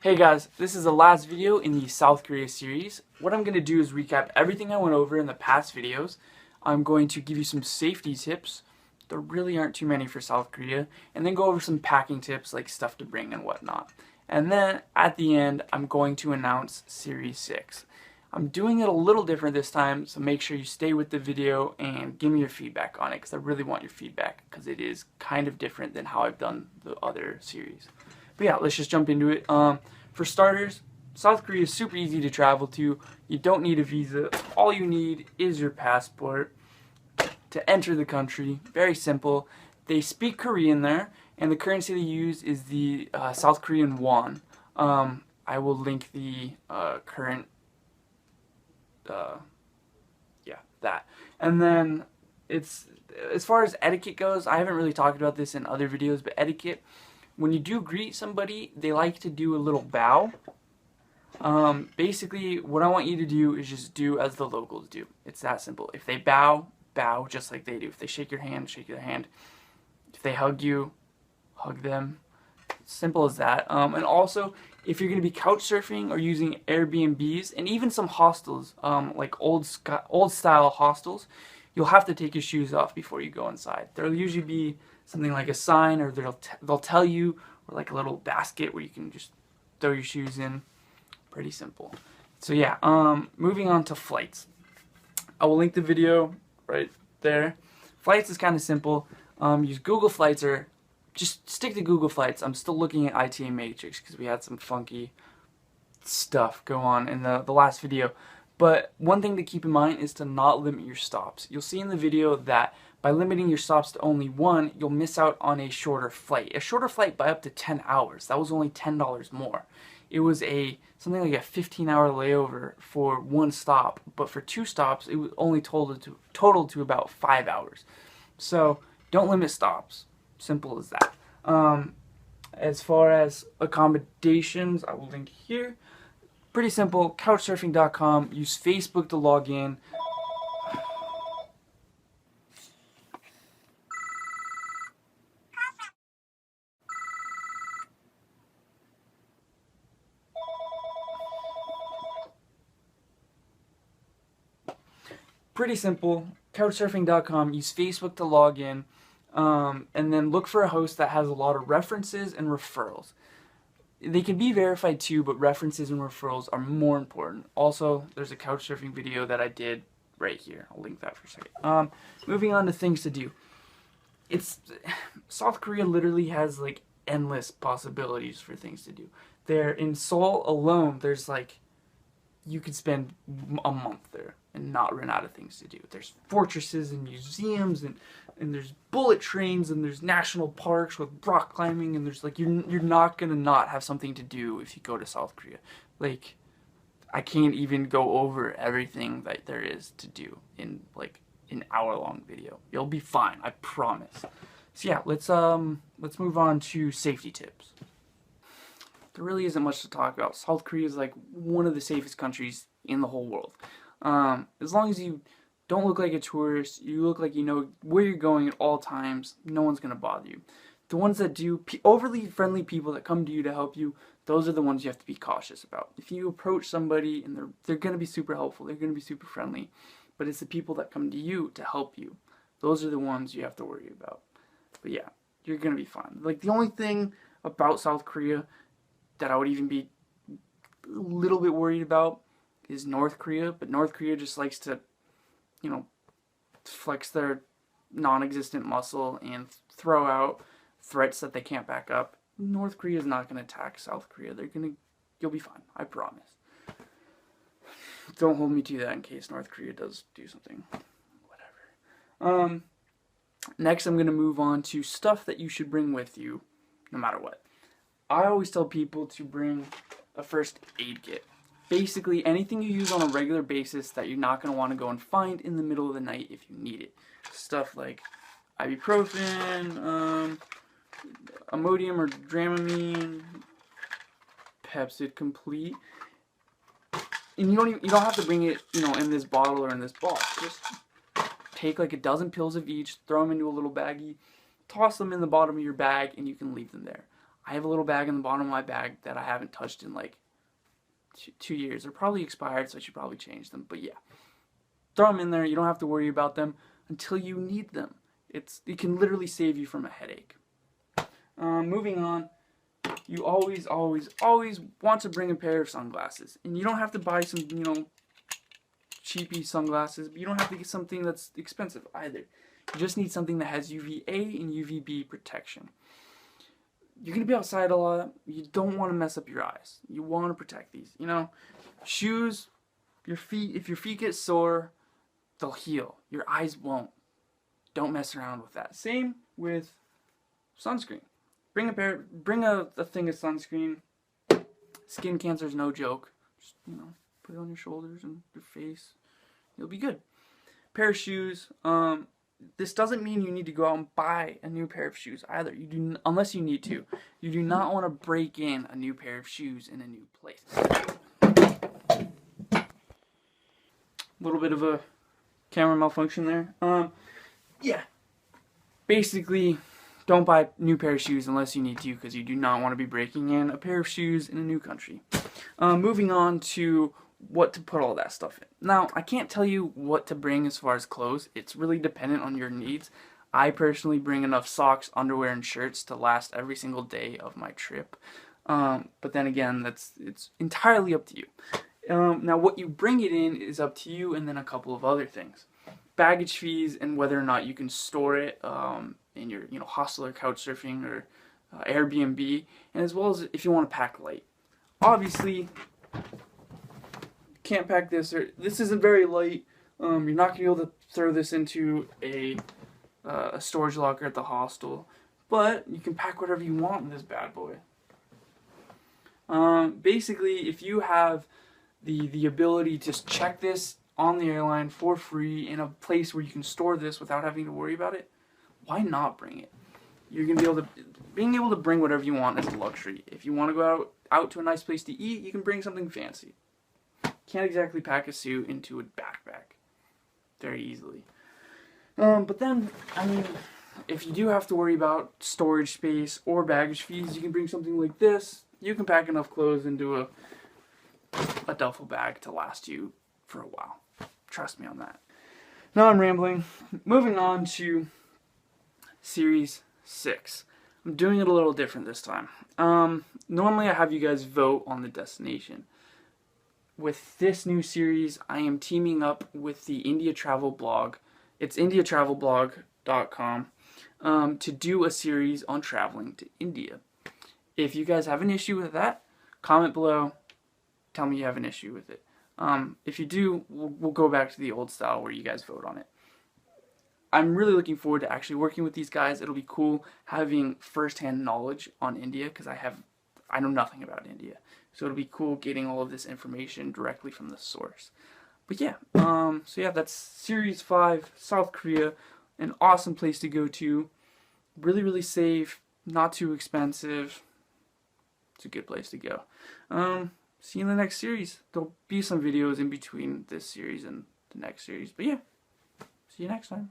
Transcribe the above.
Hey guys, this is the last video in the South Korea series. What I'm going to do is recap everything I went over in the past videos. I'm going to give you some safety tips. There really aren't too many for South Korea. And then go over some packing tips like stuff to bring and whatnot. And then at the end, I'm going to announce Series 6. I'm doing it a little different this time, so make sure you stay with the video and give me your feedback on it because I really want your feedback because it is kind of different than how I've done the other series. But yeah, let's just jump into it. For starters, South Korea is super easy to travel to. You don't need a visa. All you need is your passport to enter the country. Very simple. They speak Korean there, and the currency they use is the South Korean won. I will link the current, that. And then it's, as far as etiquette goes, I haven't really talked about this in other videos, but etiquette, when you do greet somebody, they like to do a little bow. Basically, what I want you to do is just do as the locals do. It's that simple. If they bow, bow just like they do. If they shake your hand, shake their hand. If they hug you, hug them. Simple as that. And also, if you're going to be couch surfing or using Airbnbs and even some hostels, like old style hostels, you'll have to take your shoes off before you go inside. There'll usually be something like a sign, or they'll tell you, or like a little basket where you can just throw your shoes in. Pretty simple. So yeah, moving on to flights. I will link the video right there. Flights is kind of simple. Use Google Flights, or just stick to Google Flights. I'm still looking at ITA Matrix because we had some funky stuff go on in the last video. But one thing to keep in mind is to not limit your stops. You'll see in the video that by limiting your stops to only one, you'll miss out on a shorter flight. A shorter flight by up to 10 hours. That was only $10 more. It was something like a 15-hour layover for one stop, but for two stops, it was only totaled to about 5 hours. So don't limit stops. Simple as that. As far as accommodations, I will link here. Pretty simple. Couchsurfing.com. Use Facebook to log in. Pretty simple. Couchsurfing.com. Use Facebook to log in. And then look for a host that has a lot of references and referrals. They can be verified too, but references and referrals are more important. Also, there's a couchsurfing video that I did right here. I'll link that for a second. Moving on to things to do. South Korea literally has like endless possibilities for things to do. There in Seoul alone, there's like, you could spend a month there and not run out of things to do. There's fortresses and museums, and there's bullet trains, and there's national parks with rock climbing, and there's like, you're not gonna not have something to do if you go to South Korea. Like, I can't even go over everything that there is to do in like an hour-long video. You'll be fine, I promise. So yeah, let's move on to safety tips. There really isn't much to talk about. South Korea is like one of the safest countries in the whole world. As long as you don't look like a tourist, you look like you know where you're going at all times, no one's going to bother you. The ones that do, overly friendly people that come to you to help you, those are the ones you have to be cautious about. If you approach somebody and they're going to be super helpful, they're going to be super friendly, but it's the people that come to you to help you. Those are the ones you have to worry about. But yeah, you're going to be fine. Like, the only thing about South Korea that I would even be a little bit worried about is North Korea, but North Korea just likes to, you know, flex their non-existent muscle and throw out threats that they can't back up. North Korea is not going to attack South Korea. You'll be fine, I promise. Don't hold me to that in case North Korea does do something. Whatever. Next, I'm going to move on to stuff that you should bring with you no matter what. I always tell people to bring a first aid kit. Basically, anything you use on a regular basis that you're not going to want to go and find in the middle of the night if you need it. Stuff like ibuprofen, Imodium or Dramamine, Pepcid Complete. And you don't have to bring it, in this bottle or in this box. Just take like a dozen pills of each, throw them into a little baggie, toss them in the bottom of your bag, and you can leave them there. I have a little bag in the bottom of my bag that I haven't touched in like 2 years. They're probably expired, so I should probably change them. But yeah, throw them in there. You don't have to worry about them until you need them. It can literally save you from a headache. Moving on, you always want to bring a pair of sunglasses. And you don't have to buy some, cheapy sunglasses, but you don't have to get something that's expensive either. You just need something that has UVA and UVB protection. You're going to be outside a lot. You don't want to mess up your eyes. You want to protect these. Shoes, your feet, if your feet get sore, they'll heal. Your eyes won't. Don't mess around with that. Same with sunscreen. Bring a thing of sunscreen. Skin cancer is no joke. Just, put it on your shoulders and your face. You'll be good. Pair of shoes. This doesn't mean you need to go out and buy a new pair of shoes either. You do, unless you need to. You do not want to break in a new pair of shoes in a new place. A little bit of a camera malfunction there. Yeah. Basically, don't buy a new pair of shoes unless you need to, because you do not want to be breaking in a pair of shoes in a new country. Moving on to what to put all that stuff in. Now, I can't tell you what to bring as far as clothes. It's really dependent on your needs. I personally bring enough socks, underwear, and shirts to last every single day of my trip. But then again, it's entirely up to you. Now, what you bring it in is up to you, and then a couple of other things. Baggage fees and whether or not you can store it in your hostel or couchsurfing or Airbnb, and as well as if you want to pack light. Obviously, can't pack this, or this isn't very light. You're not gonna be able to throw this into a storage locker at the hostel, but you can pack whatever you want in this bad boy. Basically, if you have the ability to check this on the airline for free in a place where you can store this without having to worry about it, why not bring it? You're gonna being able to bring whatever you want is a luxury. If you want to go out to a nice place to eat, you can bring something fancy. Can't exactly pack a suit into a backpack very easily. But then, if you do have to worry about storage space or baggage fees, you can bring something like this. You can pack enough clothes into a duffel bag to last you for a while. Trust me on that. Now I'm rambling. Moving on to Series 6. I'm doing it a little different this time. Normally I have you guys vote on the destination. With this new series, I am teaming up with the India Travel blog. It's indiatravelblog.com to do a series on traveling to India. If you guys have an issue with that, comment below. Tell me you have an issue with it. If you do, we'll go back to the old style where you guys vote on it. I'm really looking forward to actually working with these guys. It'll be cool having first-hand knowledge on India, because I know nothing about India. So it'll be cool getting all of this information directly from the source. But yeah, that's Series 5, South Korea. An awesome place to go to. Really, really safe, not too expensive. It's a good place to go. See you in the next series. There'll be some videos in between this series and the next series. But yeah, see you next time.